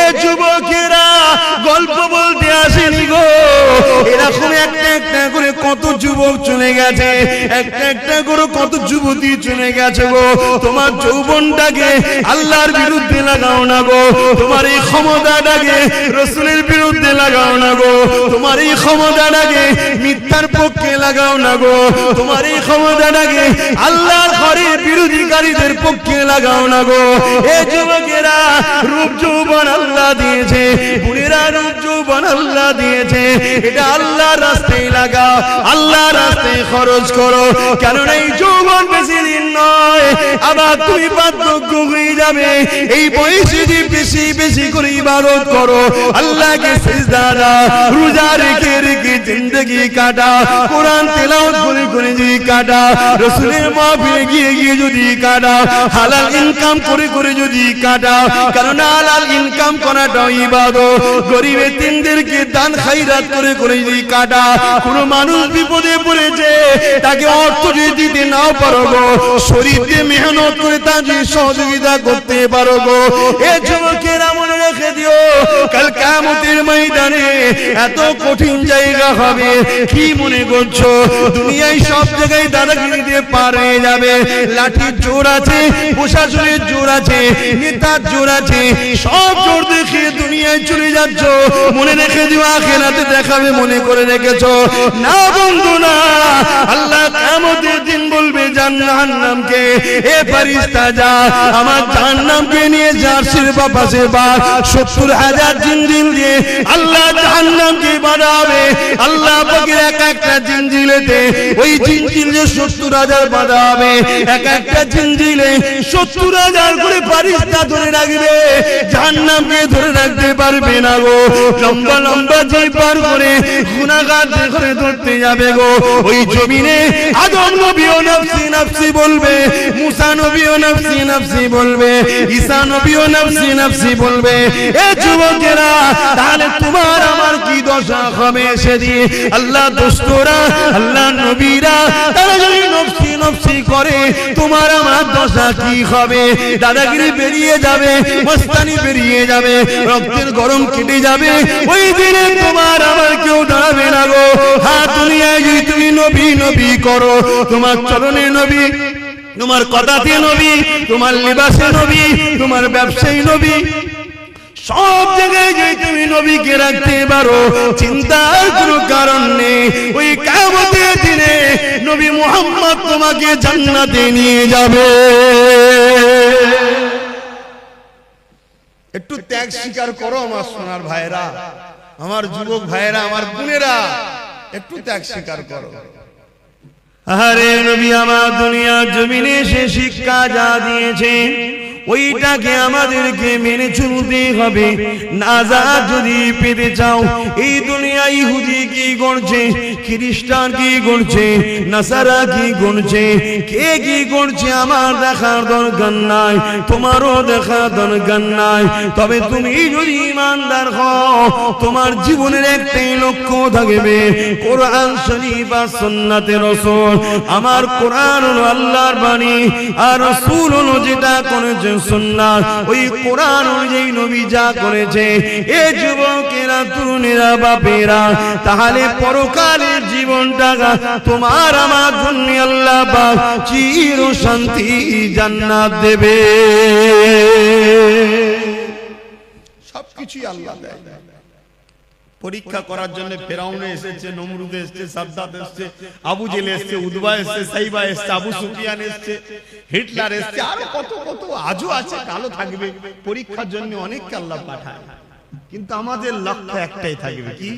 এ যুবকেরা গল্প বলতে আসেনি গো, এরকম একটা একটা করে কত যুবক চলে গেছে, একটা একটা করে কত যুবতী চলে গেছে গো। তোমার যৌবনটাকে আল্লাহর বিরুদ্ধে লাগাও না গো, তোমার এই ক্ষমতাটাকে রাসূলের বিরুদ্ধে লাগাও না গো, তোমার এই ক্ষমতাটাকে মিথ্যার পক্ষে লাগাও না গো, তোমার এই ক্ষমতাটাকে আল্লাহর ঘরের বিরোধীকারীদের পক্ষে লাগাও না গো। এ যুবকেরা রূপ যৌবন আল্লাহ দিয়েছে, বুড়িরা রূপ যৌবন আল্লাহ দিয়েছে, এটা আল্লাহর রাস্তায় লাগাও, আল্লাহর রাস্তায় খরচ করো, কারণ এই যৌবন বেশি দিন নয়, আবার তুমি বার্ধক্য হয়ে যাবে। এই বয়সে যদি বেশি বেশি করে ইবাদত করো, আল্লাহকে সিজদা দাও, রোজা রেখে রেখে জিন্দেগি কাটা, কোরআন তেলাওয়াত করে করে যদি কাটা, রাসূলের মাহফিলে গিয়ে গিয়ে যদি কাটা, হালাল ইনকাম করে করে যদি কাটা, কারণ হালাল ইনকাম করাটাও ইবাদত, গরিব এতিমদেরকে দান খায়রাত করে করে যদি কাটা, কোন মানুষ বিপদে পড়েছে তাকে অর্থ যদি দিতে নাও পারো গো, শরীর দিয়ে মেহনত করে তার যদি সহযোগিতা করতে পারো গো। এ যুবকেরা মনে রেখে দিও, কাল কিয়ামতের ময়দানে এত কঠিন জায়গা হবে। কি মনে করছো দুনিয়ায় সব জায়গায় দাদাগিরি দিয়ে পার হয়ে যাবে? লাঠির জোর আছে, প্রশাসনের জোর আছে, নেতার জোর আছে, সব জোর দেখে দুনিয়ায় চলে যাচ্ছ, মনে রেখে দিও আখিরাতে দেখাবে মনে করে রেখেছো না বন্ধু না। আল্লাহ কিয়ামতের দিন বলবে জাহান্নামকে, এ ফেরেশতা যা আমার জাহান্নামকে নিয়ে যা, সিরবা পাশে বা ৭০,০০০ জিনজিল দিয়ে আল্লাহ জাহান্নামকে বাঁধাবে। আল্লাহ পাকের এক একটা জিনজিলেতে ওই জিনজিলে ৭০,০০০ বাঁধা হবে, এক একটা জিনজিলে ৭০,০০০ করে ফেরেশতা ধরে রাখবে, জাহান্নামকে ধরে রাখতে পারবে না গো। লম্বা লম্বা জিল পার করে গুনাহগার করে ধরতে যাবে গো। ওই জমিনে আদম নবীও নফসি নফসি বলবে, মুসা নবীও নফসি নফসি বলবে, ঈসা নবীও নফসি নফসি বলবে। এ যুবকেরা তাহলে তোমার আমার কি দশা হবে সেদিন? আল্লাহ দোস্তরা, আল্লাহ নবীরা তারা যদি নফসি নফসি করে, তোমার আমার দশা কি হবে? দাদাগিরি বেরিয়ে যাবে, মস্তানি বেরিয়ে যাবে, রক্তের গরম কেটে যাবে। ওই দিনে তোমার আমার কেউ দাঁড়াবে না গো। হ্যাঁ, দুনিয়ায় যদি তুমি নবী নবী করো, তোমার চরণে নবী, তোমার কথাতে নবী, তোমার লিবাসে নবী, তোমার ব্যবসায়ী নবী, সব জায়গায় যদি তুমি নবীকে রাখতে পারো, চিন্তার কোনো কারণ নেই। ওই কিয়ামতের দিনে নবী মুহাম্মদ তোমাকে জান্নাতে নিয়ে যাবে। একটু ত্যাগ স্বীকার করো আমার সোনার ভাইরা, আমার যুবক ভাইরা, আমার বোনেরা, একটু ত্যাগ স্বীকার করো। আরে নবী আমার দুনিয়ার জমিনে এসে শিক্ষা যা দিয়েছে ওইটাকে আমাদেরকে মেনে চলতে হবে। নাজাত যদি পেতে চাও, এই দুনিয়া ইহুদি কি করছে, খ্রিস্টান কি করছে, নাসারা কি করছে, কে কি করছে আমার দেখার দরকার নাই, তোমারও দেখার দরকার নাই। তবে তুমি যদি ঈমানদার হও, তোমার জীবনের একটাই লক্ষ্য থাকবে, কোরআন শরীফ আর সুন্নাতে রাসূল। আমার কোরআন হলো আল্লাহর বাণী, আর রাসূল হলো যেটা করেছে সুন্নাত। ওই কোরআন অনুযায়ী নবী যা করেছে। এ যুবকেরা, তরুণেরা, বাপেরা, তাহলে পরকালের জীবনটা তোমার আমার জন্য আল্লাহ পাক চির শান্তি জান্নাত দেবে। সবকিছুই আল্লাহ দেয়। পরীক্ষা করার জন্য ফেরাউন এসেছে, নমরুদ এসেছে, সাদ্দাত এসেছে, আবু জেল এসেছে, উদবা এসেছে, সাইবা এসেছে, আবু সুফিয়ান এসেছে, হিটলার এসেছে, আরো কত কত আজও আছে, কালো থাকবে। পরীক্ষার জন্য অনেককে আল্লাহ পাঠায়, কিন্তু আমাদের লক্ষ্য একটাই থাকবে, কি?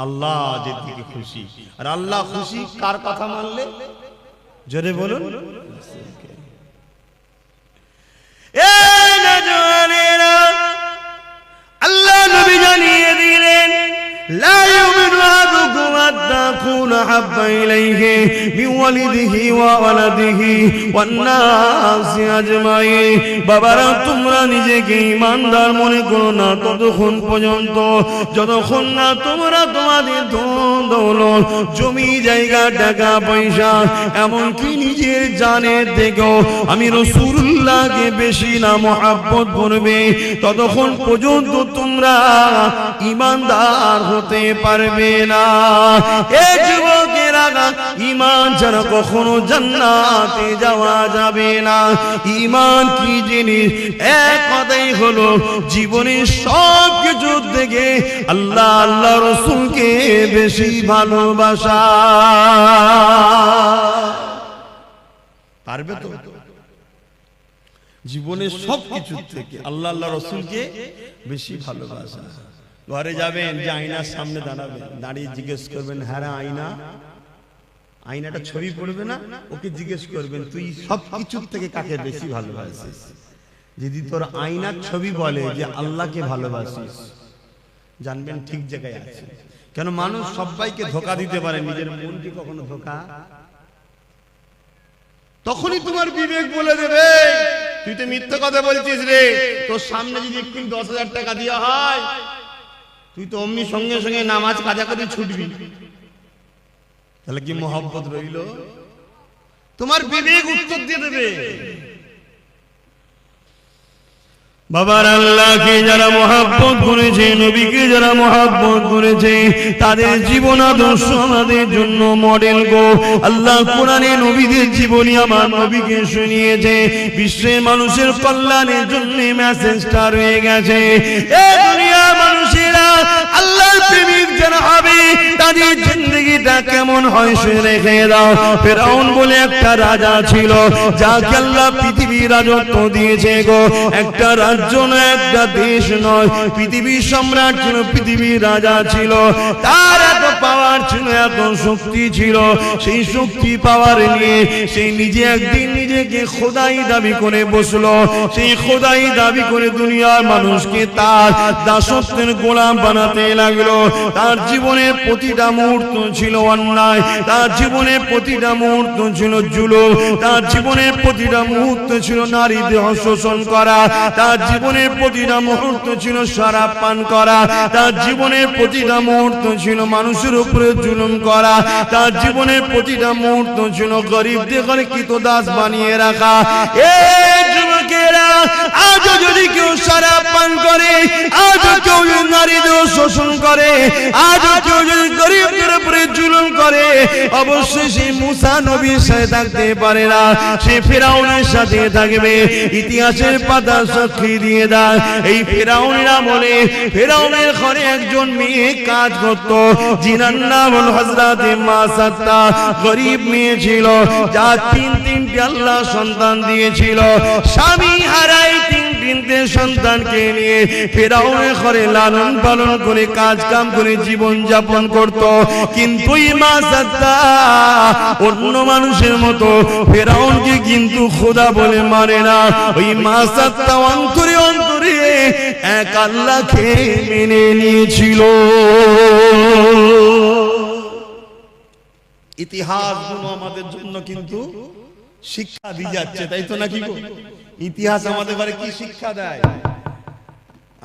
আল্লাহ যেদিকে খুশি। আর আল্লাহ খুশি কার কথা মানলে? জোরে বলুন। এই নওজওয়ানেরা, আল্লাহ নবী জানিয়ে দিলেন, লা ইউমিনু আহাদুকুম হাত্তা আকুনা হাব্বা ইলাইহি বিওয়ালিদিহি ওয়া ওয়ালাদিহি ওয়ান নাসি আজমাইন। বাবারা তোমরা নিজেকে ঈমানদার মনে করো না ততক্ষণ পর্যন্ত যতক্ষণ না তোমরা তোমাদের ধন দৌলত জমি জায়গা টাকা পয়সা এমনকি নিজের জানের থেকেও আমি রাসূলুল্লাহকে বেশি না মহব্বত করবে ততক্ষণ পর্যন্ত তোমরা ঈমানদার হতে পারবে না। এ যুবকেরা, ঈমান ছাড়া কখনো জান্নাতে যাওয়া যাবে না। ঈমান কি জিনিস? এক কথাই হলো জীবনের সব কিছু থেকে আল্লাহ আল্লাহ রাসূলকে বেশি ভালোবাসা। পারবে তো? জীবনের সব কিছু থেকে আল্লাহ আল্লাহ রাসূলকে বেশি ভালোবাসা। ঘরে যাবেন, যে আয়নার সামনে দাঁড়াবেন, দাঁড়িয়ে জিজ্ঞেস করবেন, হ্যাঁ আয়না, আয়নাটা ছবি পড়বে না, ওকে জিজ্ঞেস করবেন তুই সব কিছুর থেকে কাকে বেশি ভালোবাসিস? যদি তোর আয়নার ছবি বলে যে আল্লাহকে ভালোবাসিস, জানবেন ঠিক জায়গায় আছে। কেন মানুষ সবাইকে ধোঁকা দিতে পারে, নিজের মনকে কখনো ধোঁকা। তখনই তোমার বিবেক বলে দেবে তুই তো মিথ্যা কথা বলছিস রে। তোর সামনে যদি একটু 10,000 টাকা দেওয়া হয়, তুই তো অমনি সঙ্গে সঙ্গে নামাজ কাজা করে ছুটবি। তাহলে কি মহব্বত রইল? তোমার বিবেক উত্তর দিয়ে দেবে। বাবার আল্লাহকে যারা মহব্বত করেছে, নবীকে যারা মহব্বত করেছে, তাদের জীবন আদর্শ আমাদের জন্য মডেল গো। আল্লাহ কোরআনে নবীদের জীবনী আমার নবীকে শুনিয়েছে। বিশ্বের মানুষের কল্যাণের জন্য মেসেজটা রয়ে গেছে। এই দুনিয়ার মানুষেরা আল্লাহর প্রেমিক যারা হবে তাদের জিন্দেগিটা কেমন হয় সে রেখে দাও। ফেরাউন বলে একটা রাজা ছিল, যাকে আল্লাহ পৃথিবীর রাজত্ব দিয়েছে গো। একটা রাজ্য নয়, একটা দেশ নয়, পৃথিবীর সম্রাট ছিল, পৃথিবীর রাজা ছিল। তার এত পাওয়ার ছিল, এত শক্তি ছিল। সেই শক্তি পাওয়ার নিয়ে সেই নিজে একদিন নিজেকে খোদাই দাবি করে বসলো। সেই খোদাই দাবি করে দুনিয়ার মানুষকে তার দাসত্বের গোলাম বানাতে লাগলো। তার জীবনের প্রতিটা মুহূর্ত ছিল অন্যায়, তার জীবনের প্রতিটা মুহূর্ত ছিল জুলুম, তার জীবনের প্রতিটা মুহূর্ত ছিল নারী দেহ শোষণ করা, তার জীবনের প্রতিটা মুহূর্ত ছিল শরাব পান করা, তার জীবনের প্রতিটা মুহূর্ত ছিল মানুষের উপরে জুলুম করা, তার জীবনের প্রতিটা মুহূর্ত ছিল গরিবদের ঘরে কৃতদাস বানিয়ে রাখা। এই যুবকেরা, আজও যদি কেউ শরাব পান করে, আজও কেউ নারীদের শোষণ করে, আজও কেউ যদি গরিবদের উপরে জুলুম করে, অবশ্যই সে মুসা নবীর সাথে থাকতে পারে না, সে ফেরাউনের সাথে থাকবে। ইতিহাসের পাতা সাক্ষী দিয়ে দেয়, এই ফেরাউনের আমলে ফেরাউনের ঘরে একজন মেয়ে কাজ করত, যিনার নাম হল হযরত মাসাত্তা। গরিব মেয়ে ছিল, যা তিনটে আল্লাহ সন্তান দিয়েছিল। স্বামী হারাই তিনটে সন্তানকে নিয়ে ফেরাউনের ঘরে লালন পালন করে কাজ কাম করে জীবন যাপন করত। কিন্তু মাসাত্তা অন্য মানুষের মতো ফেরাউনকে কিন্তু খোদা বলে মানে না। ওই মাসাত্তা অন্তরে অন্তরে এক আল্লাহকে মেনে নিয়েছিল। ইতিহাসগুলো আমাদের জন্য কিন্তু শিক্ষা দিয়ে যাচ্ছে, তাই তো নাকি? ইতিহাস আমাদের ঘরে কি শিক্ষা দেয়?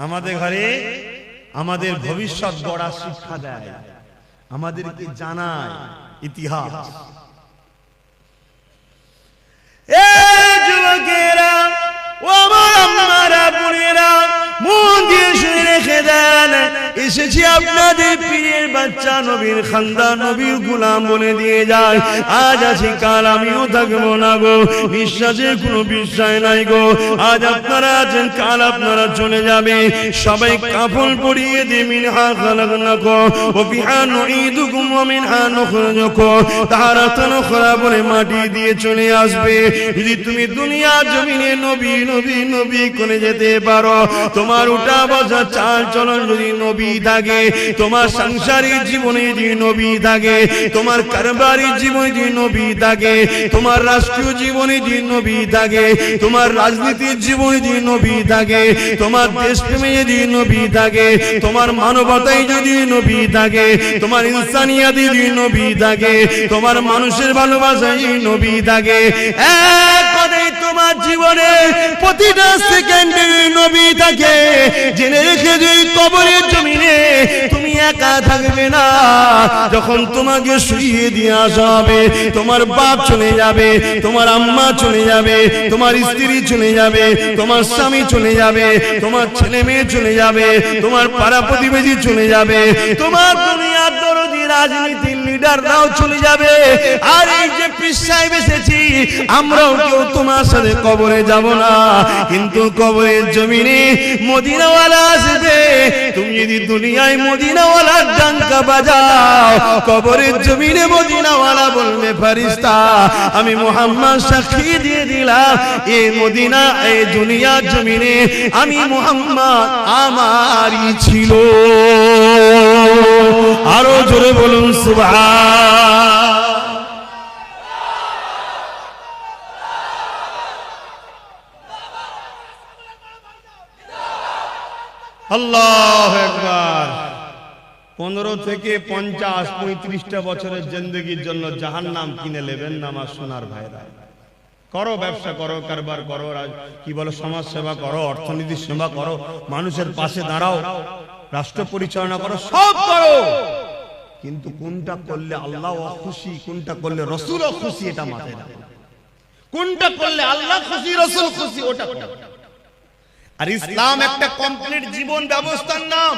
আমাদের ঘরে আমাদের ভবিষ্যৎ গড়ার শিক্ষা দেয়, আমাদেরকে জানায় ইতিহাস। এই যুবকেরা, ও আমার আম্মারা, বোনেরা, মন দিয়ে শুনে রেখে দেন, এসেছি আপনাদের পীরের বাচ্চা, নবীর খানদান, নবীর গোলাম বলে দিয়ে যায়। আজ আছি, কাল আমিও থাকবো না গো। বিশ্বাসের কোনো বিশ্বাস নাই গো। আজ আপনারা আছেন, কাল আপনারা চলে যাবে। সবাই কাফন পরিয়ে দিয়ে মিনহা খালাকনাকুম ওয়া ফিহা নুঈদুকুম ওয়া মিনহা নুখরিজুকুম তারাতান উখরা বলে মাটি দিয়ে চলে আসবে। যদি তুমি দুনিয়া জমিনে নবী নবী নবী করে যেতে পারো, তোমার উঠা বসা চাল চলন যদি নবী থাকে, তোমার সাংসারিক জীবনে যদি নবী থাকে, তোমার কারবারি জীবনে যদি নবী থাকে, তোমার রাষ্ট্রীয় জীবনে যদি নবী থাকে, তোমার রাজনীতির জীবনে যদি নবী থাকে, তোমার দেশপ্রেমে যদি নবী থাকে, তোমার মানবতায় যদি নবী থাকে, তোমার ইনসানিয়াতে যদি নবী থাকে, তোমার মানুষের ভালোবাসায় যদি নবী থাকে, এক কথায় তোমার জীবনে প্রতিটা সেকেন্ডে নবী থাকে, জেনে রেখে যদি কবরের জমিনে তুমি একা থাকবে না। যখন তোমাকে শুইয়ে দিয়ে আসা হবে, তোমার বাপ চলে যাবে, তোমার আম্মা চলে যাবে, তোমার স্ত্রী চলে যাবে, তোমার স্বামী চলে যাবে, তোমার ছেলে মেয়ে চলে যাবে, তোমার পাড়া প্রতিবেশী চলে যাবে, তোমার দুনিয়ার দরদি রাজনীতির লিডাররাও চলে যাবে। আর এই যে পীর সাহেব এসেছি, আমরাও কেউ তোমার সাথে কবরে যাব না, কিন্তু কবরের জমিনে মদিনাওয়ালা আসবে। তুমি যদি দুনিয়ায় মদিনাওয়ালার ডাঙ্কা বাজাও, কবরের জমিনে মদিনাওয়ালা বলবে ফেরেশতা আমি মুহাম্মদ সাক্ষী দিয়ে দিলাম, এই মদিনা এই দুনিয়ার জমিনে আমি মুহাম্মদ আমারই ছিল। আরো জোরে বলুন সুবহান। আল্লাহু আকবার। 15 থেকে 50, 35টা বছরের জিন্দেগির জন্য জাহান্নাম কিনে নেবেন না আমার সোনার ভাইরা। করো, ব্যবসা করো, কারবার করো, কি বলো, সমাজ সেবা করো, অর্থনীতির সেবা করো, মানুষের পাশে দাঁড়াও, রাষ্ট্র পরিচালনা করো, সব করো, কিন্তু কোনটা করলে আল্লাহ খুশি, কোনটা করলে রাসূল খুশি, এটা মাথায় রাখো। কোনটা করলে আল্লাহ খুশি, রাসূল খুশি, ওটা করো। আর ইসলাম একটা কমপ্লিট জীবন ব্যবস্থার নাম।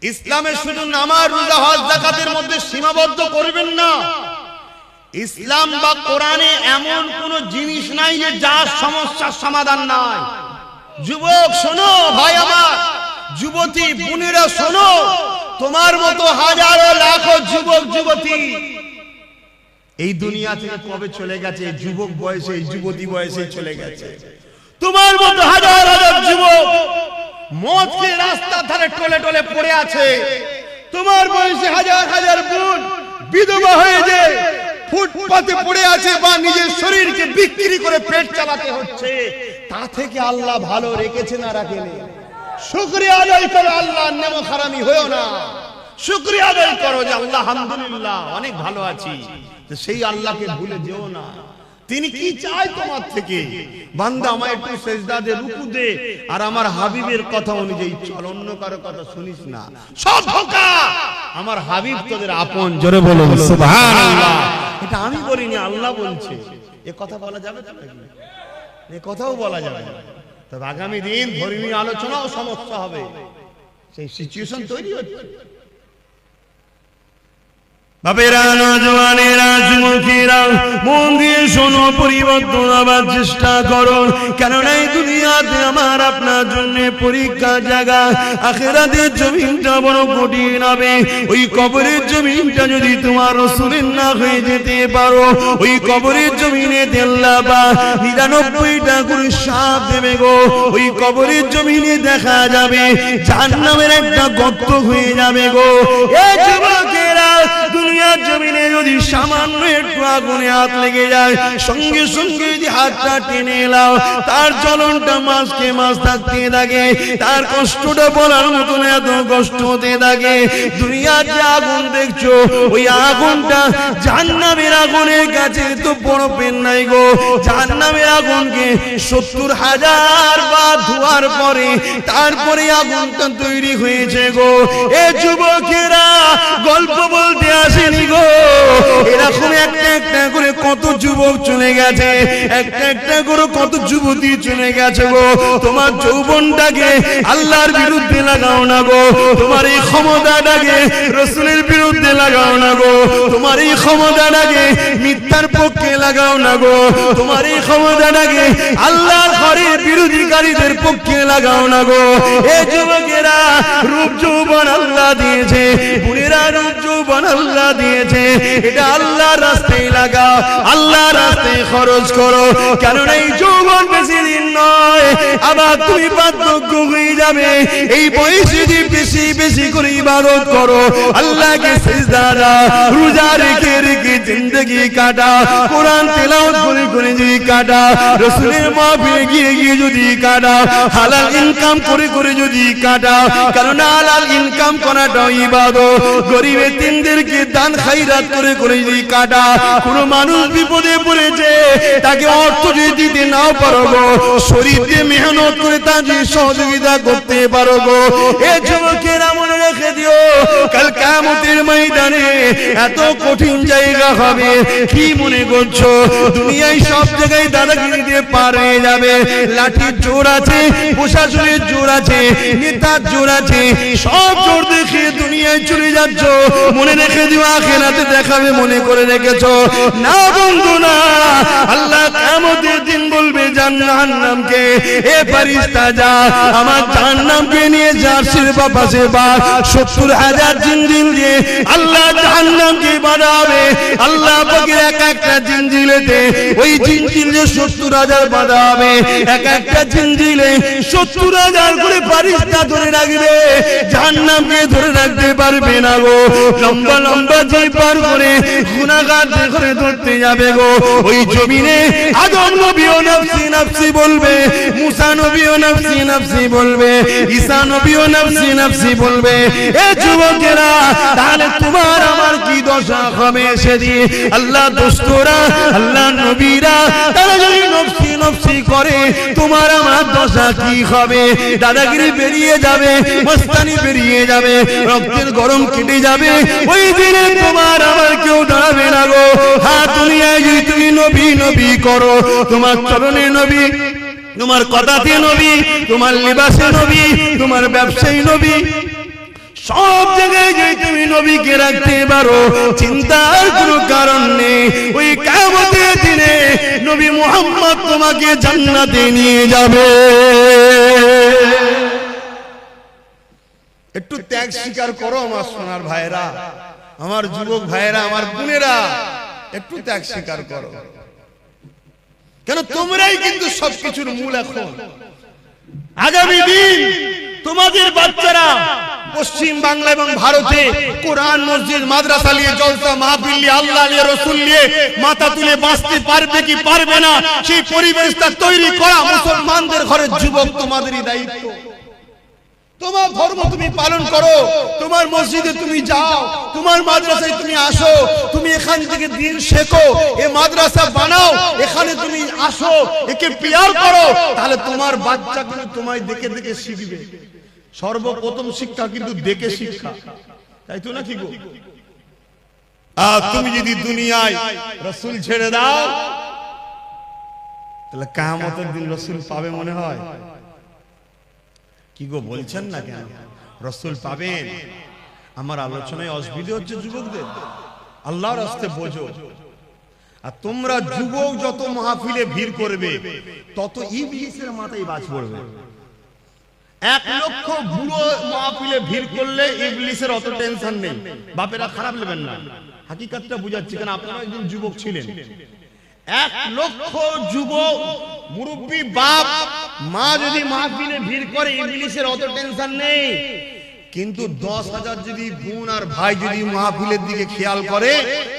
ইসলামে শুধু নামাজ, রোজা, হজ, যাকাতের মধ্যে সীমাবদ্ধ করবেন না। ইসলাম বা কোরআনে এমন কোন জিনিস নাই যে যার সমস্যার সমাধান নাই। যুবক শোনো, ভাই আমার, যুবতী বোনেরা শোনো, তোমার মতো হাজারো লাখো যুবক যুবতী এই দুনিয়া থেকে কবে চলে গেছে, যুবক বয়সে, যুবতী বয়সে চলে গেছে। তোমার মতো হাজার হাজার যুবক মদ খেয়ে রাস্তার ধারে টলে টলে পড়ে আছে। তোমার বয়সে হাজার হাজার বোন বিধবা হয়ে যায়, ফুটপাতে পড়ে আছে, বা নিজের শরীরকে বিক্রি করে পেট চালাতে হচ্ছে। তা থেকে আল্লাহ ভালো রেখেছে না রাখেনি? শুকরিয়া আদায় করো, আল্লাহর নেমো হারামি হয়েও না। শুকরিয়া আদায় করো যে আল্লাহ আলহামদুলিল্লাহ অনেক ভালো আছি। সেই আল্লাহকে ভুলে যেও না। তিনি কি চায় তোমার থেকে? বান্দা আমায় একটু সেজদা দে, রুকু দে, আর আমার হাবিবের কথা অনুযায়ী চল, অন্য কারো কথা শুনিস না। সব ধোঁকা। আমার হাবিব তোদের আপন। জোরে বলো সুবহানাল্লাহ। এটা আমি বলিনি, আল্লাহ বলছে। এ কথা বলা যাবে তো নাকি? এ কথাও বলা যাবে না। তবে আগামী দিন ধর্মীয় আলোচনাও সমস্যা হবে, সেই সিচুয়েশন তৈরি হচ্ছে। বাবেরা, নওজওয়ানেরা, যুবকেরা, মন দিয়ে শোনো, পরিবর্তন আবার চেষ্টা করো। কেননা এই দুনিয়াতে আমার আপনার জন্য পরীক্ষা জায়গা, আখিরাতের জমিনটা বড় কঠিন হবে। ওই কবরের জমিনটা যদি তোমার রাসূলের না হয়ে যেতে পারো, ওই কবরের জমিনে আল্লাহ বা 99টা করে সাপ দেবে গো। ওই কবরের জমিনে দেখা যাবে জাহান্নামের একটা গর্ত হয়ে যাবে গো। এই যুবকেরা, দুনিয়ার জমিনে যদি সামান্য একটু আগুনে হাত লেগে যায়, সঙ্গে সঙ্গে যদি হাতটা টেনে এলাও, তার জ্বলনটা মাসকে মাস থাকতে থাকে, তার কষ্টটা বলার মতন এত কষ্ট হতে থাকে। দুনিয়ার যে আগুন দেখছো, ওই আগুনটা জাহান্নামের আগুনের কাছে তো বড় পেন নাই গো। জাহান্নামের আগুনকে 70,000 বার ধোয়ার পরে তারপরে আগুনটা তৈরি হয়েছে গো। এ যুবকেরা, গল্প বলতে আসেনি গো। এরকম একটা একটা করে কত যুবক চলে গেছে, একটা একটা করে কত যুবতী চলে গেছে গো। তোমার যৌবনটাকে আল্লাহর বিরুদ্ধে লাগাও না গো। তোমার এই ক্ষমতাটাকে রাসূলের বিরুদ্ধে লাগাও না গো। তোমার এই ক্ষমতাটাকে মিথ্যার পক্ষে লাগাও না গো। তোমার এই ক্ষমতাটাকে আল্লাহর ঘরের বিরোধীকারীদের পক্ষে লাগাও না গো। এ যুবকেরা, রূপ যৌবন আল্লাহ দিয়েছে, বুড়েরা রূপ যৌবন সম্মান আল্লাহ দিয়েছে, এটা আল্লাহর রাস্তায় লাগাও, আল্লাহর রাস্তায় খরচ করো। কারণ এই যৌবন বেশি দিন নয়, আবার তুমি বার্ধক্য হয়ে যাবে। এই বয়সে যদি বেশি বেশি করে ইবাদত করো, আল্লাহকে সিজদা দাও, রোজা রেখে রেখে জিন্দেগি কাটা, কোরআন তেলাওয়াত করে করে যদি কাটা, রাসূলের মাহফিলে গিয়ে গিয়ে যদি কাটা, হালাল ইনকাম করে করে যদি কাটা। কারণ হালাল ইনকাম করাটাও ইবাদত। গরিবের তিনদেরকে দান খায়রাত করে করে যদি কাটা। কোন মানুষ বিপদে পড়েছে, তাকে অর্থ যদি দিতে নাও পারো গো, শরীর দিয়ে মেহনত করে তাকে সহযোগিতা করতে পারো গো। এ যুবকেরা মনে রেখে দিও, কাল কিয়ামতের ময়দানে এত কঠিন জায়গা হবে। কি মনে করছো দুনিয়ায় সব জায়গায় দাদাগিরি দিয়ে পার হয়ে যাবে? লাঠির জোর আছে, প্রশাসনের জোর আছে, নেতার জোর আছে, সব জোর দেখে দুনিয়ায় চলে যাচ্ছ। মনে রেখে দিও আখিরাতে দেখাবে মনে করে রেখেছো না বন্ধু না। আল্লাহ কিয়ামতের দিন বলবে জাহান্নামকে, এ ফেরেশতা যা আমার জাহান্নামকে নিয়ে জার্সির পাশে বা 70,000 জিনজিল দিয়ে আল্লাহ জাহান্নামকে বাঁধাবে। আল্লাহ পাকের এক একটা জিনজিলেতে ওই জিনজিলে 70,000 বাঁধা হবে। এক একটা জিনজিলে 70,000 করে ফেরেশতা ধরে রাখবে, জাহান্নামকে ধরে রাখতে পারবে না গো। লম্বা লম্বা জিল পার করে গুনাহগার করে ধরতে যাবে গো। ওই জমিনে আদম নবীও নফসি নফসি বলবে, মুসা নবীও নফসি নফসি বলবে, ঈসা নবীও নফসি নফসি বলবে। এ যুবকেরা, তাহলে তোমার আমার কি দশা হবে সেদিন? আল্লাহ দোস্তরা, আল্লাহ নবীরা তারা যদি নফসি নফসি করে, তোমার আমার দশা কি হবে? দাদাগিরি বেরিয়ে যাবে, মস্তানি বেরিয়ে যাবে, রক্তের গরম কেটে যাবে। ওই দিনে তোমার আমার কেউ দাঁড়াবে না গো। হ্যাঁ, দুনিয়ায় যদি তুমি নবী নবী করো, তোমার চরণে নবী, তোমার কথাতে নবী, তোমার লিবাসে নবী, তোমার ব্যবসায়ী নবী, সব জায়গায় যদি তুমি নবীকে রাখতে পারো, চিন্তার কোনো কারণ নেই। ওই কিয়ামতের দিনে নবী মুহাম্মদ তোমাকে জান্নাতে নিয়ে যাবে। একটু ত্যাগ স্বীকার করো আমার সোনার ভাইরা, আমার যুবক ভাইরা, আমার বোনেরা, একটু ত্যাগ স্বীকার করো। কেন তোমরাই কিন্তু সবকিছুর মূল। এখন আগামী দিন তোমাদের বাচ্চারা পশ্চিম বাংলা এবং ভারতে কোরআন, মসজিদ, মাদ্রাসা নিয়ে, জলসা মাহফিল নিয়ে, আল্লাহ নিয়ে, রাসূল নিয়ে মাথা তুলে বাঁচতে পারবে কি পারবে না, সেই পরিবেশটা তৈরি করা মুসলমানদের ঘরের যুবক তোমাদেরই দায়িত্ব। তোমার ধর্ম তুমি পালন করো, তোমার মসজিদে তুমি যাও, তোমার মাদ্রাসায় তুমি আসো, তুমি এখান থেকে দিন শেখো, এই মাদ্রাসা বানাও, এখানে তুমি আসো, একে পিয়ার করো, তাহলে তোমার বাচ্চাগুলো তোমায় দেখে দেখে শিখবে। সর্বপ্রথম শিক্ষা কিন্তু দেখে শিক্ষা, তাই তো নাকি গো? আর তুমি যদি দুনিয়ায় রাসূল ছেড়ে দাও, তাহলে কিয়ামতের দিন রাসূল পাবে মনে হয়? কি গো বলছেন না কেন? রাসূল পাবেন। আমার আলোচনায় অসুবিধা হচ্ছে যুবকদের, আল্লাহর রাস্তে বোঝো। আর তোমরা যুবক যত মাহফিলে ভিড় করবে, তত ইবলিসের মাথায় বাজ পড়বে। 1 লক্ষ বুড়ো মাহফিলে ভিড় করলে ইবলিসের অত টেনশন নেই। বাপেরা খারাপ নেবেন না, হাকিকতটা বুঝাচ্ছি, কারণ আপনারা একজন যুবক ছিলেন। 1 লক্ষ যুবক মুরব্বী বাপ মা যদি মাহফিলে ভিড় করে, ইবলিসের অত টেনশন নেই। কিন্তু 10,000 যদি বোন আর ভাই যদি মাহফিলের দিকে খেয়াল করে,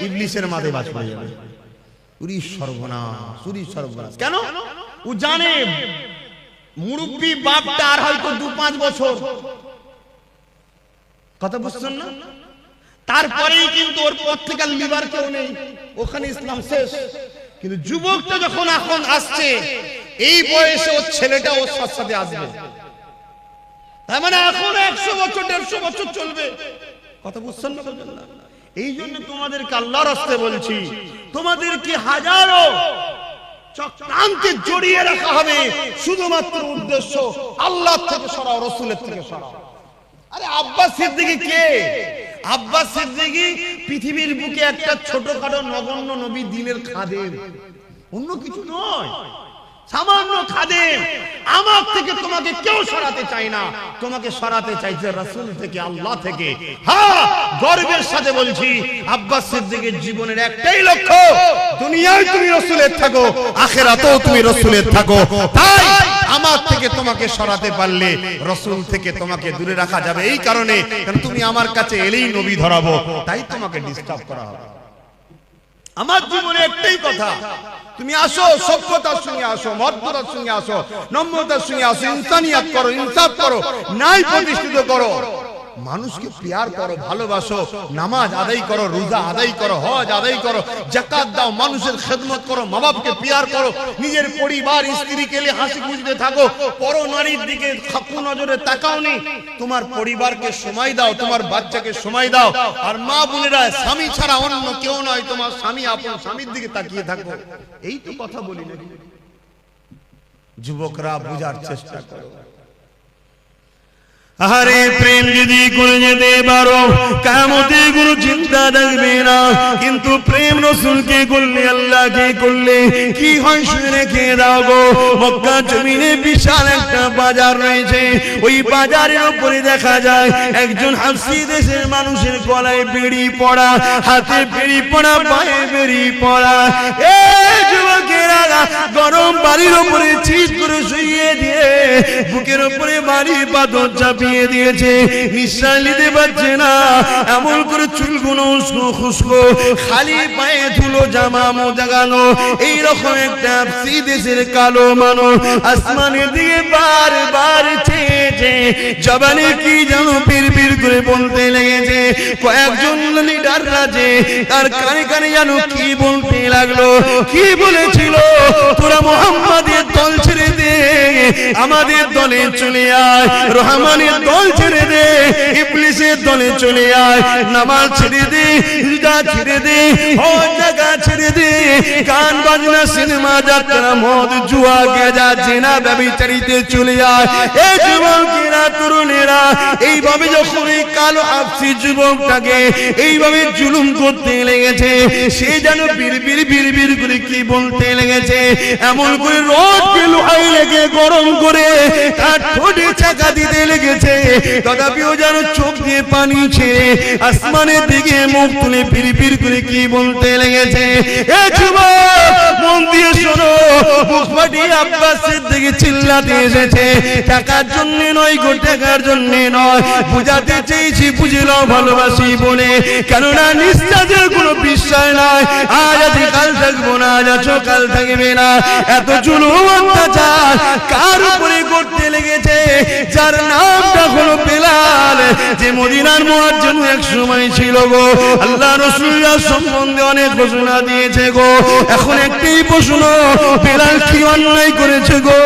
ইবলিসের মাথায় বাজ পড়ে যাবে। উরি সর্বনাশ, উরি সর্বনাশ। কেন? ও জানে মুরব্বী বাপটা আর হয়তো 2-5 বছর, কথা বুঝছেন না? তারপরেই কিন্তু ওর পর থেকে লিভার কেউ নেই, ওখানে ইসলাম শেষ। কিন্তু যুবকটা যখন এখন আসছে, এই বয়সে ওর ছেলেটা ওর সাথে আসবে, তার মানে এখন 100 বছর 150 বছর চলবে। কথা বুঝছেন না? এই জন্য তোমাদেরকে আল্লাহর রাস্তে বলছি, তোমাদেরকে হাজারো চক্রান্তে জড়িয়ে রাখা হবে, শুধুমাত্র উদ্দেশ্য আল্লাহ থেকে সরাও, রাসূলের থেকে সরাও। আরে আব্বাস সিদ্দিকী কে? আব্বাস সিদ্দিকী পৃথিবীর বুকে একটা ছোটখাটো নগণ্য নবী, দিনের খাদেম, অন্য কিছু নয়। সামান্য খাদেম, আমার থেকে তোমাকে কেউ সরাতে চায় না, তোমাকে সরাতে চাইছে রাসূল থেকে, আল্লাহ থেকে। হ্যাঁ, গর্বের সাথে বলছি, আব্বাস সিদ্দিকের জীবনের একটাই লক্ষ্য, দুনিয়ায় তুমি রাসূলের থাকো, আখিরাতেও তুমি রাসূলের থাকো। তাই আমার থেকে তোমাকে সরাতে পারলে রাসূল থেকে তোমাকে দূরে রাখা যাবে, এই কারণে কারণ তুমি আমার কাছে এলেই নবী ধরাবো, তাই তোমাকে ডিস্টার্ব করা হবে। আমার জীবনে একটাই কথা, তুমি আসো, সভ্যতার সঙ্গে আসো, মর্যাদার সঙ্গে আসো, নম্রতার সঙ্গে আসো, ইনসানিয়াত করো, ইনসাফ করো, ন্যায় প্রতিষ্ঠিত করো, মানুষকে প্যার করো, ভালোবাসো, নামাজ আদায় করো, রোজা আদায় করো, হজ আদায় করো, যাকাত দাও, মানুষের খেদমত করো, মা বাপকে প্যার করো, নিজের পরিবার স্ত্রীকে নিয়ে হাসি খুশিতে থাকো, পর নারীর দিকে খাপু নজরে তাকাও নি, তোমার পরিবারকে সময় দাও, তোমার বাচ্চাকে সময় দাও। আর মা বোনেরা, স্বামী ছাড়া অন্য কেউ নয়, তোমার স্বামী আপন স্বামীর দিকে তাকিয়ে থাকো। এই তো কথা বলি নাকি? যুবকরা বুঝার চেষ্টা করো। আরে প্রেম যদি করে যেতে পারো, কিয়ামতে কোনো চিন্তা থাকবে না। কিন্তু প্রেম রাসূলকে করলে, আল্লাহকে করলে কি হয় শুনে রেখে দাও গো। মক্কা জমিনে বিশাল একটা বাজার রয়েছে, ওই বাজারের উপরে দেখা যায় একজন হাবশী দেশের মানুষের গলায় বেড়ি পড়া, হাতে বেড়ি পড়া, পায়ে বেড়ি পড়া। এই যুবকেরা গরম বাড়ির উপরে চিৎ করে শুইয়ে দিয়ে বুকের উপরে বাড়ি পাথর চাপিয়ে দিয়েছে, নিঃশ্বাস নিতে পারছে না, এমন করে চুলগুলো উস্কো খুস্কো, খালি পায়ে ধুলো, জামা মোজাগানো, এইরকম একটা হাবশী দেশের কালো মানুষ আসমানের দিকে বারবার চেয়েছে, জবানে কি যেন বিড়বিড় করে বলতে লেগেছে। কয়েকজন লিডার রাজে তার কানে কানে যেন কি বলতে লাগলো, কি বলেছিল, তোরা মুহাম্মাদের দল ছেড়ে দে, আমাদের দলে চলে আয়, রহমানের দল ছেড়ে দে, ইবলিসের দলে চলে আয়, নামাজ ছেড়ে দে, রোজা ছেড়ে দে, হজ জাকাত ছেড়ে দে, গান বাজনা, সিনেমা, যাত্রা, মদ, জুয়া, গেজা, জেনা, ব্যভিচারিতে চলে আয়। এই যুবকেরা, তরুণেরা এইভাবে যখন এই কালো হাবশী যুবকটাকে এইভাবে জুলুম করতে লেগেছে, সে যেন বিড়বিড় বিড়বিড় করে কি বলতে লেগেছে, এমন করে রোদকে লোহাই লেগে গরম করে তার ঠোঁটে চাকা দিতে লেগেছে, তথাপিও যেন চোখ দিয়ে পানি ছেড়ে আসমানের দিকে মুখ তুলে বিড়বিড় করে কি বলতে লেগেছে। এ যুবক, মন দিয়ে শোনো, বুক ফাটিয়ে আব্বাস সিদ্দিক চিল্লাতে এসেছে, টাকার জন্য নয় গো, টাকার জন্য নয়, বুঝাতে চেয়েছি, বুঝলো ভালোবাসি বলে, কেননা নিঃশ্বাসের কোনো বিশ্বাস নাই, আজ আছি কাল থাকবো না, আজ আছো কাল থাকবে না। এত জুলুম অত্যাচার কার উপরে করতে লেগেছে, যার নামটা হলো বেলাল, যে মদিনার মুয়াজ্জিন এক সময় ছিল গো। আল্লাহ রাসূলুল্লাহ সম্বন্ধে অনেক ঘোষণা দিয়েছে গো, এখন একটাই প্রশ্ন, বেলাল কি অন্যায় করেছে গো?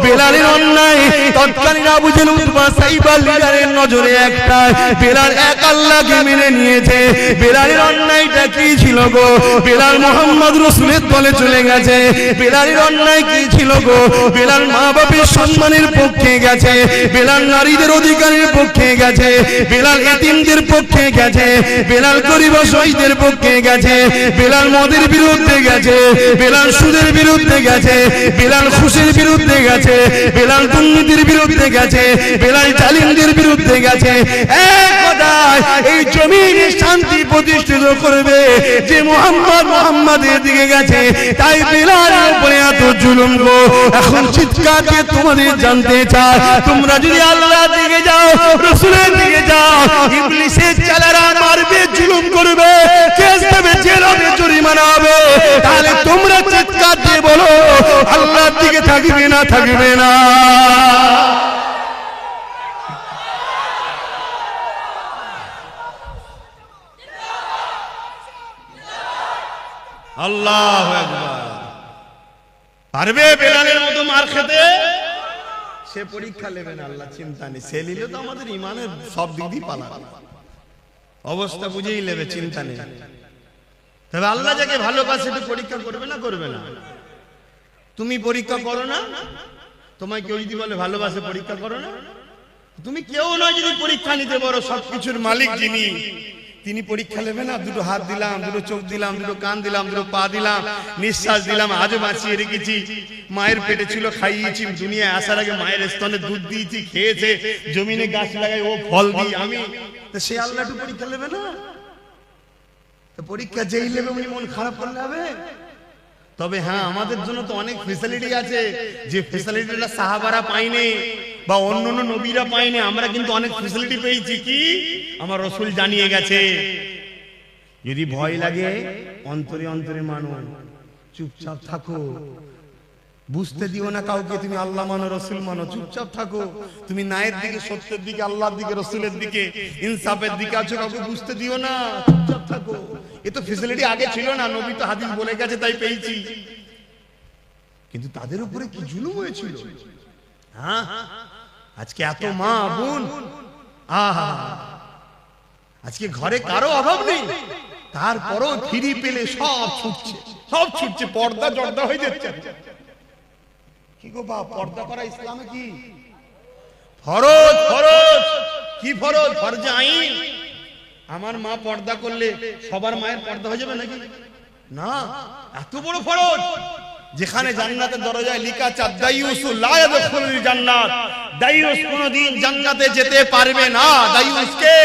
বেলালের অন্যায় তৎকালীন আবু জেহেল, উতবা, সাইবা লিডারের নজরে একটা, বেলাল এক আল্লাহকে মেনে নিয়েছে। বেলালের অন্যায়টা কি ছিল গো? বেলাল মুহাম্মদ রাসূলের দলে চলে গেছে। বেলালের অন্যায় কি ছিল গো? বেলাল মা বাপের সম্মানের পক্ষে গেছে, বেলাল নারীদের অধিকারের পক্ষে গেছে, বেলাল এতিমদের পক্ষে গেছে, বেলাল গরিব অসহায়দের পক্ষে গেছে, বেলাল মদের বিরুদ্ধে গেছে, বেলাল সুদের বিরুদ্ধে গেছে, বেলাল ঘুষের বিরুদ্ধে গেছে, বেলাল দুর্নীতির বিরুদ্ধে গেছে, বেলাল জালিমদের বিরুদ্ধে গেছে। এক কথায় এই জমিনে শান্তি প্রতিষ্ঠিত করবে যে মুহাম্মাদের দিকে গেছে, তাই বেলালের উপরে এত জুলুম গো। এখন চিৎকার দিয়ে তোমাদের জানতে চাই, তোমরা যদি আল্লাহর দিকে যাও, রাসূলের দিকে যাও, ইবলিসের চালারা মারবে, জুলুম করবে, কেস দেবে, জেল হবে, জরিমানা হবে, তাহলে তোমরা চিৎকার দিয়ে বলো আল্লাহর দিকে থাকবে না, থাকবে না? আল্লাহু আকবার। পারবে বেলালের মতো মার খেতে? সে পরীক্ষা নেবে না, আল্লাহ চিন্তা নেই, সে নিলে তো আমাদের ইমানের সব দিক দিয়ে পালাবে, অবস্থা বুঝেই নেবে, চিন্তা নেই। তবে আল্লাহ যাকে ভালোবাসে একটু পরীক্ষা করবে না, করবে না? তুমি পরীক্ষা করো না? তোমায় কেউ যদি বলে ভালোবাসে, পরীক্ষা করো না? তুমি কেউ নয় যদি পরীক্ষা নিতে পারো, সবকিছুর মালিক যিনি, তিনি পরীক্ষা নেবে না? দুটো হাত দিলাম, দুটো চোখ দিলাম, দুটো কান দিলাম, দুটো পা দিলাম, নিঃশ্বাস দিলাম, আজও বাঁচিয়ে রেখেছি। মায়ের পেটে ছিল, খাইয়েছি, দুনিয়ায় আসার আগে মায়ের স্তনে দুধ দিয়েছি, খেয়েছে, জমিনে গাছ লাগাই, ও ফল দিই আমি। সে আল্লাহ একটু পরীক্ষা নেবে না? পরীক্ষা যেই নেবে উনি মন খারাপ করলে হবে? তবে হ্যাঁ, আমাদের জন্য তো অনেক ফেসিলিটি আছে, যে ফেসিলিটিটা সাহাবারা পায়নি বা অন্য অন্য নবীরা পায়নি, আমরা কিন্তু অনেক ফেসিলিটি পেয়েছি। কি? আমার রাসূল জানিয়ে গেছে। যদি ভয় লাগে অন্তরে অন্তরে মানো, চুপচাপ থাকো, বুঝতে দিও না কাউকে তুমি আল্লাহ মানো, রাসূল মানো, চুপচাপ থাকো। তুমি ন্যায়ের দিকে, সত্যের দিকে, আল্লাহর দিকে, রাসূলের দিকে, ইনসাফের দিকে আছো, কাউকে বুঝতে দিও না, চুপচাপ থাকো। এ তো ফেসিলিটি আগে ছিল না, নবী তো হাদিস বলে গেছে তাই পেয়েছি। কিন্তু তাদের উপরে কি জুলুম হয়েছিল! হ্যাঁ, আজকে এত মা বোন, আহা, আজকে ঘরে কারো অভাব নেই, তারপরও ফিরি পেলে সব ছুটছে, সব ছুটছে, পর্দা জর্দা হয়ে যাচ্ছে। কি গো বাপ, পর্দা করা ইসলামে কি ফরজ? ফরজ কি ফরজ? ফরজে আইন। আমার মা পর্দা করলে সবার মায়ের পর্দা হয়ে যাবে নাকি? না, এত বড় ফরজ, যেখানে জান্নাতের দরজায় লেখা আছে দাইয়ুস লা ইয়াদখুলুল জান্নাত, দাইয়ুস কোনদিন জান্নাতে যেতে পারবে না। দাইয়ুসকে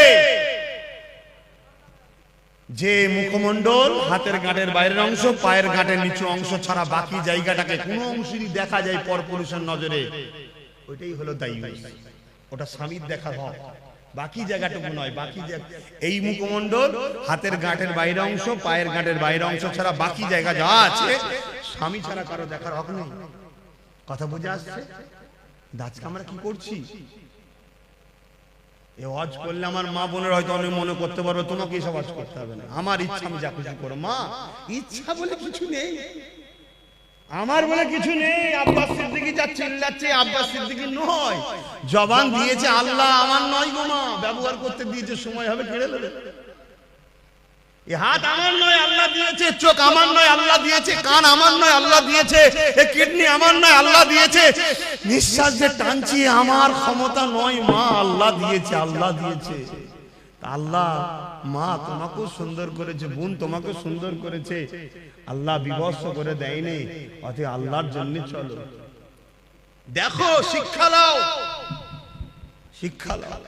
যে মুখমণ্ডল, হাতের গাঁটের বাইরের অংশ, পায়ের গাঁটের নিচু অংশ ছাড়া বাকি জায়গাটাকে কোনো অংশই দেখা যায় পরপুরুষের নজরে, ওইটাই হলো দাইয়ুস। ওটা স্বামীর দেখা হয়, বাকি জায়গাটুকু নয়। বাকি এই মুখমণ্ডল, হাতের গাঁটের বাইরের অংশ, পায়ের গাঁটের বাইরের অংশ ছাড়া বাকি জায়গা যা আছে স্বামী ছাড়া কারো দেখার হক নেই। কথা বুঝে আসছে? আজকে আমরা কি করছি? এ ওয়াজ করলে আমার মা বোনের হয়তো অনেক মনে করতে পারবে তোমাকে এসব ওয়াজ করতে হবে না, আমার ইচ্ছা আমি যা খুশি করো। মা, ইচ্ছা বলে কিছু নেই, আমার বলে কিছু নেই। আব্বাস সিদ্দিকী যা চিল্লাচ্ছে, আব্বাস সিদ্দিকী নয়, জবান দিয়েছে আল্লাহ, আমার নয় গো মা, ব্যবহার করতে দিয়েছে, সময় হবে কেড়ে নেবে। এ হাত আমার নয়, আল্লাহ দিয়েছে। চোখ আমার নয়, আল্লাহ দিয়েছে। কান আমার নয়, আল্লাহ দিয়েছে। এ কিডনি আমার নয়, আল্লাহ দিয়েছে। নিঃশ্বাস যে টানছি আমার ক্ষমতা নয়, মা আল্লাহ দিয়েছে, আল্লাহ দিয়েছে। আল্লাহ, মা তোমাকেও সুন্দর করেছে, বোন তোমাকেও সুন্দর করেছে, আল্লাহ বিভৎস করে দেয়নি। অতএব আল্লাহর জন্য চলো, দেখো, শিক্ষা নাও, শিক্ষা নাও।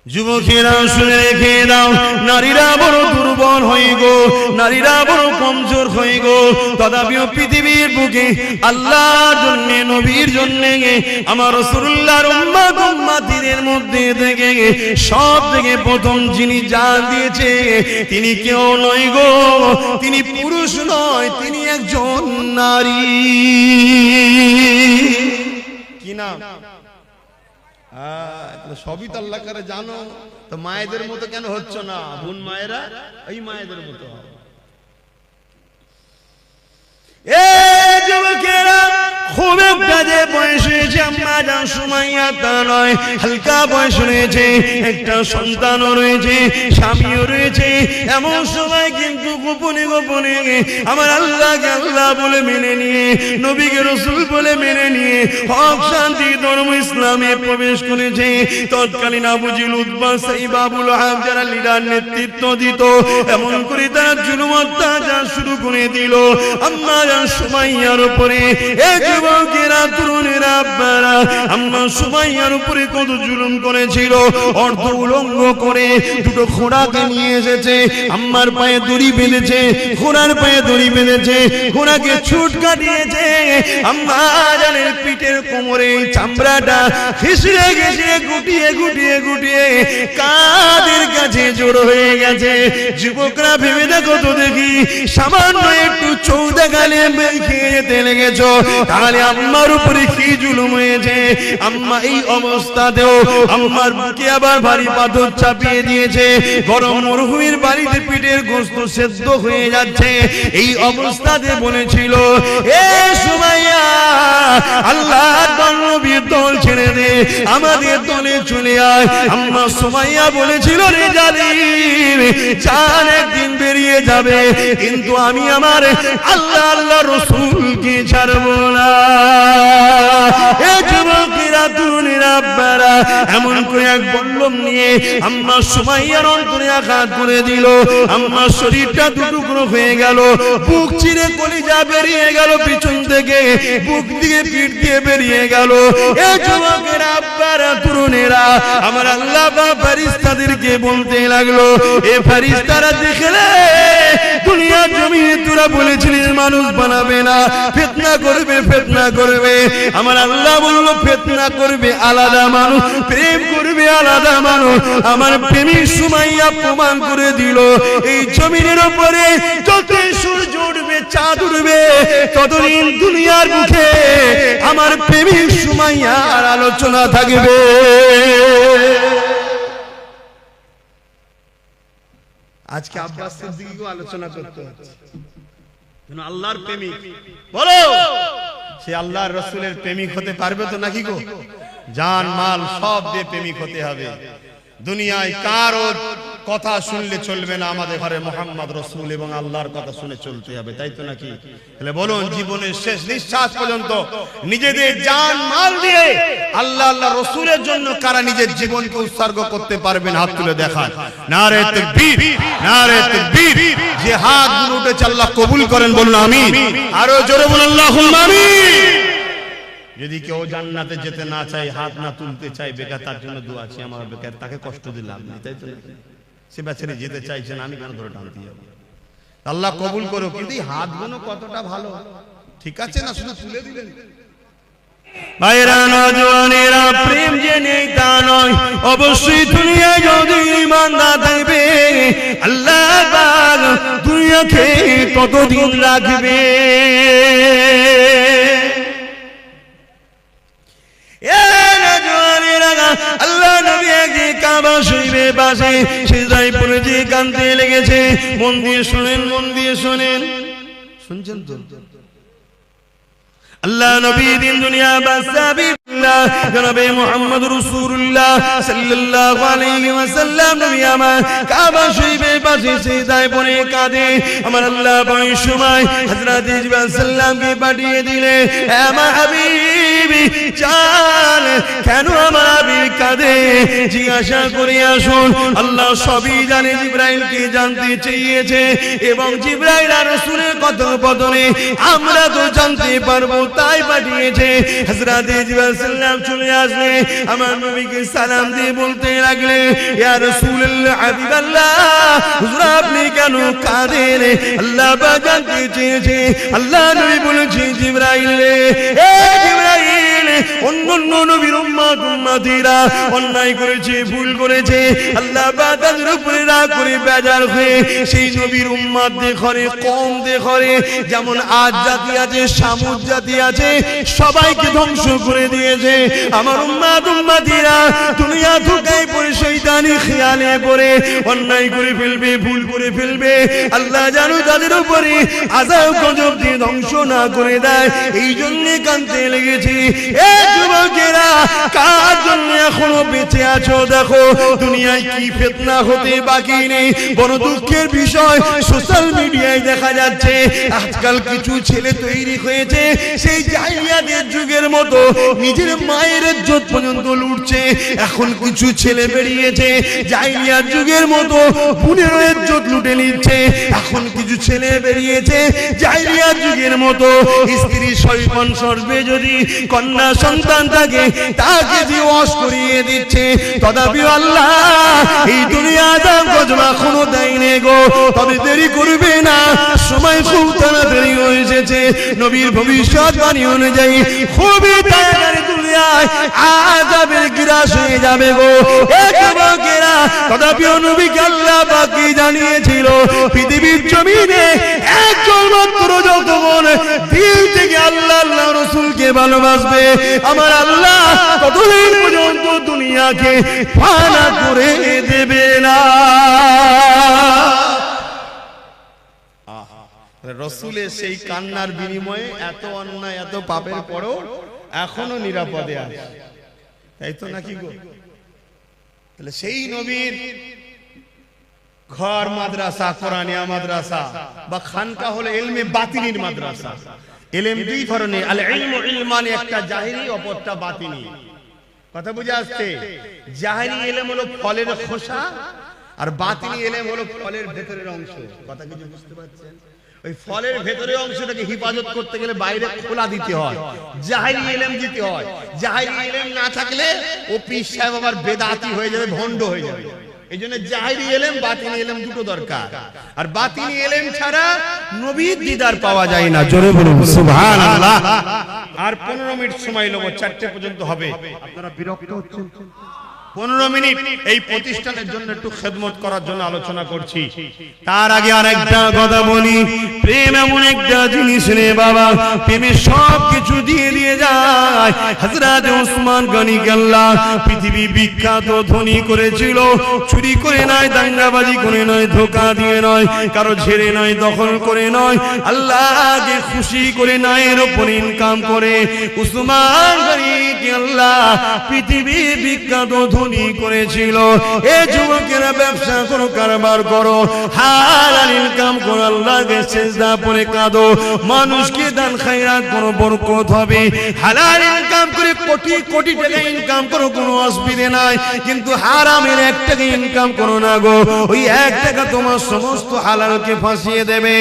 যুবকেরা শুনে রেখে দাও, নারীরা বড় দুর্বল হয়ে গো, নারীরা বড় কমজোর হয়ে গো। তথাপিও পৃথিবীর বুকে আল্লাহর জন্য, নবীর জন্য, আমার রাসূলুল্লাহর উম্মত উম্মতিদের মধ্যে থেকে সব থেকে প্রথম যিনি জান দিয়েছে, তিনি কেউ নয় গো, তিনি পুরুষ নয়, তিনি একজন নারী। কি নাম? সবই তো আল্লাহ করে জানো, তো মায়েদের মতো কেন হচ্ছ না? বোন মায়েরা এই মায়েদের মতো। খুব কাজে বয়স হয়েছে, আম্মা জান সুমাইয়া তা নয়, হালকা বয়স রয়েছে, একটা সন্তানও রয়েছে, স্বামীও রয়েছে। এমন সময় কিন্তু গোপনে গোপনে আমার আল্লাহকে আল্লাহ বলে মেনে নিয়ে, নবীকে রাসূল বলে মেনে নিয়ে হক শান্তি ধর্ম ইসলামে প্রবেশ করেছে। তৎকালীন আবু জিল, উতবা, সাইবা, আবু লাহাব যারা লিডার নেতৃত্ব দিত, এমন করে তারা জুলুম অত্যাচার শুরু করে দিল আম্মা জান সুমাইয়ার উপরে। এই যুবকেরা, তরুণেরা, আব্বারা, আম্মা সুমাইয়ার উপরে কত জুলুম করেছিল। অর্ধ উলঙ্গ করে দুটো ঘোড়াকে নিয়ে এসেছে, আম্মার পায়ে দড়ি বেঁধেছে, ঘোড়ার পায়ে দড়ি বেঁধেছে, ঘোড়াকে ছুট কাটিয়েছে। আম্মা জানের পিঠের কোমরে চামড়াটা ঘিসড়ে ঘিসড়ে গুটিয়ে গুটিয়ে গুটিয়ে কাদের কাছে জড়ো হয়ে গেছে। যুবকরা ভেবে দেখো তো দেখি, সামান্য একটু চৌদা গালে খেয়ে যেতে লেগেছ, তাহলে আম্মার উপরে কি জুলুম হয়েছে। আম্মা এই অবস্থাতেও আম্মার বুকে আবার ভারী পাথর চাপিয়ে দিয়েছে। গরম মরুভূমির বাড়িতে পিঠের গোশত সেদ্ধ হয়ে যাচ্ছে। এই অবস্থাতে বলেছিল, এ সুমাইয়া, আল্লাহর নবীর দল ছেড়ে দে, আমাদের দলে চলে আয়। আম্মা সুমাইয়া বলেছিল, রে জালিম, জান একদিন বেরিয়ে যাবে, কিন্তু আমি আমার আল্লাহ আল্লাহ রাসূলকে ছাড়বো না। এ যুবকেরা, তরুণেরা, আব্বারা এমন করে এক বল্লম নিয়ে আম্মা সুমাইয়ার অন্তরে আঘাত করে দিল। আম্মা শরীরটা দুটুকরো হয়ে গেল, বুক চিরে কলিজা বেরিয়ে গেল, পিছন থেকে বুক দিয়ে পিঠ দিয়ে বেরিয়ে গেল। এই যুবকেরা আব্বারা তরুণেরা আমার আল্লাহ পাক ফেরেশতাদেরকে বলতে লাগলো, এ ফেরেশতারা দেখলে দুনিয়ার জমিনে তোরা বলেছিলিস মানুষ বানাবে না, ফিতনা করবে ফিতনা করবে। আমার আল্লাহ বলল ফিতনা করবে আলাদা মানুষ, প্রেম করবে আলাদা মানুষ। আমার প্রেমিক সুমাইয়া প্রমাণ করে দিল এই জমিনের উপরে যত সূর্য উঠবে চাঁদ উঠবে ততদিন দুনিয়ার মুখে আমার প্রেমিক সুমাইয়ার আলোচনা থাকবে। আজকে আব্বাস সিদ্দিকীকেও আলোচনা করতে হচ্ছে, আল্লাহর প্রেমিক বলো সে আল্লাহর রাসূলের প্রেমিক হতে পারবে তো নাকি গো? জান মাল সব দিয়ে প্রেমিক হতে হবে। দুনিয়ায় কারো কথা শুনলে চলবে না, আমাদের ঘরে মুহাম্মদ রাসূল এবং আল্লাহর কথা শুনে চলতে হবে, তাই তো নাকি? তাহলে বলুন জীবনের শেষ নিঃশ্বাস পর্যন্ত নিজেদের জান মাল দিয়ে আল্লাহ আল্লাহ রাসূলের জন্য কারা নিজের জীবনকে উৎসর্গ করতে পারবেন? হাত তুলে দেখান। নারে তাকবীর, নারে তাকবীর। যে হাতগুলো উঠেছে আল্লাহ কবুল করেন, বলুন আমিন। আরো জোরে বলুন আল্লাহুম্মা আমিন। যদি কেউ জান্নাতে যেতে না চায়, হাত না তুলতে চায়, বেকার তার জন্য দোয়া আছে। আমার বেকার তাকে কষ্ট দিলাম না, তাই তো? সে বেচারি যেতে চাইছে না, আমি কেন ধরে টানতে যাবো? আল্লাহ কবুল করো। কিন্তু এই হাতগুলো কতটা ভালো, ঠিক আছে না? শুধু তুলে দিলেন। ভাইরা নওজওয়ানেরা, প্রেম যে নেই তা নয়, অবশ্যই দুনিয়ায় যদি ঈমান না থাকবে আল্লাহ পাক দুনিয়াকে কতদিন রাখবে? আল্লাহ নবী একদিন কাবা শরীফের পাশে সিজদায় পড়ে যে কাঁদতে লেগেছে। মন দিয়ে শুনেন, মন দিয়ে শুনেন, শুনছেন তো? আল্লাহ নবী দিন দুনিয়া বাসাবিল্লাহ জনাবে মুহাম্মদ রাসূলুল্লাহ সাল্লাল্লাহু আলাইহি ওয়াসাল্লাম নবী আমার কাবা শরীফের পাশে সিজদায় পড়ে কাঁদে। আমার আল্লাহ ওই সময় হযরত জিবরাইল সাল্লামকে পাঠিয়ে দিলে, আমার হাবিবি চান কেন আমার হাবিব কাঁদে জিজ্ঞাসা করে আসুন। আল্লাহ সবই জানে, জিবরাইলকে জানতে চেয়েছে এবং জিবরাইল আর রাসূলের কথোপকথনে আমরা তো জানতে পারবো, তাই পাঠিয়েছে। হযরত জিবরাইল সাল্লাম চলে আসলে আমার নবীকে সালাম দিয়ে বলতে লাগলে, ইয়া রাসূলুল্লাহ হাবিবাল্লাহ, হুজুর আপনি কেন কাঁদেন? আল্লাহ পাক জানতে চেয়েছে। আল্লাহ নবী বলেছে, জিবরাইল রে, এ জিবরাইল, অন্যান্য নবীর উম্মতিরা অন্যায় করেছে, ভুল করেছে, আল্লাহ পাক তাদের উপরে রাগ করে বেজার হয়ে সেই নবীর উম্মত দেখরে, কওম দেখরে, যেমন আদ জাতি আছে, সামুদ জাতি আছে, সবাইকে ধ্বংস করে দিয়েছে। আমার উম্মতিরা দুনিয়া ধোঁকায় পড়ে শয়তানি খেয়ালে পড়ে অন্যায় করে ফেলবে, ভুল করে ফেলবে। আল্লাহ জানো তাদের উপরে আযাব গজব দিয়ে ধ্বংস না করে দেয়, এই জন্য কাঁদতে লেগেছি। এ যুবকেরা, কার জন্য এখনো বেঁচে আছো? দেখো দুনিয়ায় কি ফিতনা হতে বাকি নেই। বড় দুঃখের বিষয়, সোশ্যাল মিডিয়ায় দেখা যাচ্ছে আজকাল কিছু ছেলে তৈরি হয়েছে সেই জাহিলিয়াতের যুগের মতো, নিজের মায়ের ইজ্জত পর্যন্ত লুটছে। এখন কিছু ছেলে বেরিয়েছে জাহিলিয়াত যুগের মতো বোনের ইজ্জত লুটে নিচ্ছে। এখন কিছু ছেলে বেরিয়েছে জাহিলিয়াত যুগের মতো স্ত্রী শৈশব সর্বে যদি কন্যা সন্তান থাকে তাকে দিওয়াস করিয়ে দিচ্ছে। তথাপি আল্লাহ এই দুনিয়া দাম গজবা এখনো দেয়নি গো। তবে দেরি করবে না, সময় খুব তাড়াতাড়ি হয়ে এসেছে। নবীর ভবিষ্যৎবাণী অনুযায়ী খুবই তাড়াতাড়ি দুনিয়ায় আযাবের গ্রাস হয়ে যাবে গো। যুবকেরা, তথাপি নবীকে আল্লাহ পাক কি জানিয়েছিল? পৃথিবীর জমিনে একজন মাত্র যতক্ষণ দিল থেকে আল্লাহ আল্লাহ রাসূলকে ভালোবাসবে, আমার আল্লাহ ততদিন পর্যন্ত দুনিয়াকে ফানা করে দেবে না। রাসূলের সেই কান্নার বিনিময়ে এত অন্যায়, এত পাপের পরও এখনো নিরাপদে আছে, তাই তো নাকি গো? তাহলে সেই নবীর ঘর মাদ্রাসা, কোরআনিয়া মাদ্রাসা বা খানকা হলো ইলমে বাতিনির মাদ্রাসা। ইলম দুই ধরনের, আল ইলমু ইলমানি, একটা জাহিরি অপরটা বাতিনি। কথা বুঝে আসছে? জাহেরি ইলম হলো ফলের খোসা, আর বাতিনি ইলম হলো ফলের ভেতরের অংশ। কথা কিছু বুঝতে পারছেন? ওই ফলের ভেতরের অংশটাকে হিফাজত করতে গেলে বাইরে খোলা দিতে হয়, জাহেরি ইলম দিতে হয়। জাহেরি ইলম না থাকলে ও পীর সাহেব আবার বেদাতি হয়ে যাবে, ভণ্ড হয়ে যাবে। এই জন্য জাহেরি ইলম বাতিনি ইলম দুটো দরকার, আর বাতিনি ইলম ছাড়া নবীর দিদার পাওয়া যায় না। জোরে বলুন সুবহানাল্লাহ। আর 15 মিনিট সময় নেব, 4টে পর্যন্ত হবে। আপনারা বিরক্ত হচ্ছেন? 15 মিনিট এই প্রতিষ্ঠানের জন্য একটু খেদমত করার জন্য আলোচনা করছি। তার আগে আরেকটা কথা বলি, প্রেম এমন একটা জিনিস রে বাবা, প্রেমে সব কিছু দিয়ে দিয়ে যায়। হযরত ওসমান গনি আল্লাহ পৃথিবী বিখ্যাত ধনী করেছিল, চুরি করে নয়, দাঙ্গাবাজি করে নয়, ধোঁকা দিয়ে নয়, কারো ছেড়ে নয়, দখল করে নয়, আল্লাহকে খুশি করে নয়, এর উপর ইনকাম করে ওসমান গনি আল্লাহ পৃথিবী বিখ্যাত ধনী করেছিল। এ যুবকেরা ব্যবসা করো, কারবার করো, হালাল ইনকাম করো, আল্লাহকে সিজদা পড়ে কাঁদো, মানুষকে দান খায়রাত করো, বরকত হবে। হালাল ইনকাম করে কোটি কোটি টাকা ইনকাম করো, কোনো অসুবিধা নাই, কিন্তু হারামের 1 টাকা ইনকাম করো না গো, ওই 1 টাকা তোমার সমস্ত হালালকে ফাঁসিয়ে দেবে।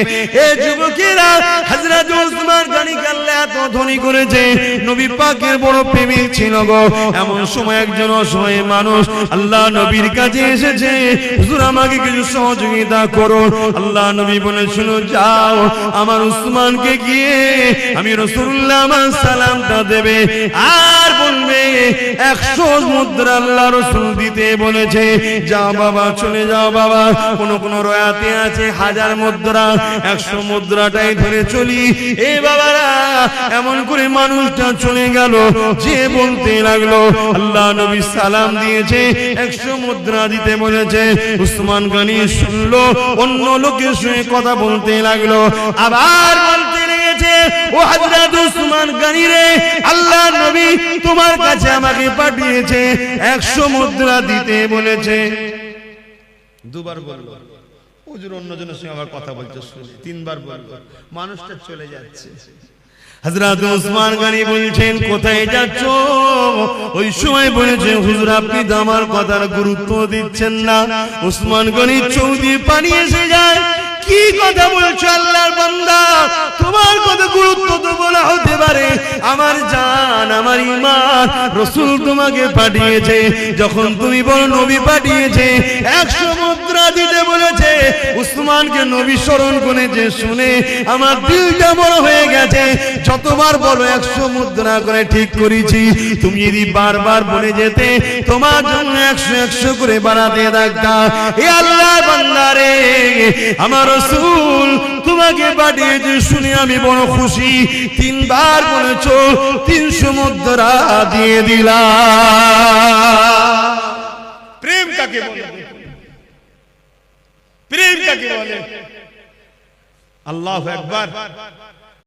এ যুবকেরা হযরত ওসমান গনি আল্লাহ এত ধনী করেছে, নবী পাকের বড় প্রেমিক ছিল গো। এমন সময় একজন অসহায় মানুষ আল্লাহ নবীর কাছে এসেছে, হুজুর আমাকে কিছু সহযোগিতা করুন। আল্লাহ নবী বলে, শুনো, যাও আমার উসমানকে গিয়ে আমি রাসূলুল্লাহ আমার সালামটা দেবে, আর বলবে 100 মুদ্রা আল্লাহ রাসূল দিতে বলেছে। যাও বাবা, চলে যাও বাবা। কোন কোন রয়াতে আছে 1000 মুদ্রা, 100 মুদ্রাটাই ধরে চলি। এ বাবারা, এমন করে মানুষটা চলে গেল, যে বলতে লাগলো আল্লাহ নবী সালাম দিয়েছে, 100 মুদ্রা দিতে বলেছে। উসমান গনি শুনলো, অন্য লোকের সঙ্গে কথা বলতে লাগলো, আবার বলতে লেগেছে, ও হযরত উসমান গনি রে, আল্লাহ নবী তোমার কাছে আমাকে পাঠিয়েছে, 100 মুদ্রা দিতে বলেছে। দুবার বললো, হুজুর অন্যজনের সঙ্গে আবার কথা বলতে শুনে 3বার বললো, মানুষটা চলে যাচ্ছে। হযরত ওসমান গনি বলছেন, কোথায় যাচ্ছ? ওই সময় বলেছে, হুজুর আপনি তো আমার কথার গুরুত্ব দিচ্ছেন না। ওসমান গনি চৌদি পানি এসে যায়, কি কথা বলছো আল্লাহর বান্দা, তোমার কথা গুরুত্ব তো বলা হতে পারে, আমার জান, আমার ঈমান, রাসূল তোমাকে পাঠিয়েছে। যখন তুমি বলো নবী পাঠিয়েছে, 100 মুদ্রা দিতে বলেছে, উসমানকে নবী স্মরণ করেছে, শুনে আমার দিলটা বড় হয়ে গেছে। যতবার বলো 100 মুদ্রা করে ঠিক করেছি, তুমি যদি বারবার বলে যেতে, তোমার জন্য 100 করে বাড়াতে থাকতাম। এ আল্লাহর বান্দা রে, আমার রাসূল তোমাকে পাঠিয়েছে শুনে আমি বড় খুশি। 3বার বলেছো, 300 মুদ্রা দিয়ে দিলাম। প্রেম কাকে বলে? প্রেম কাকে বলে? আল্লাহু আকবার।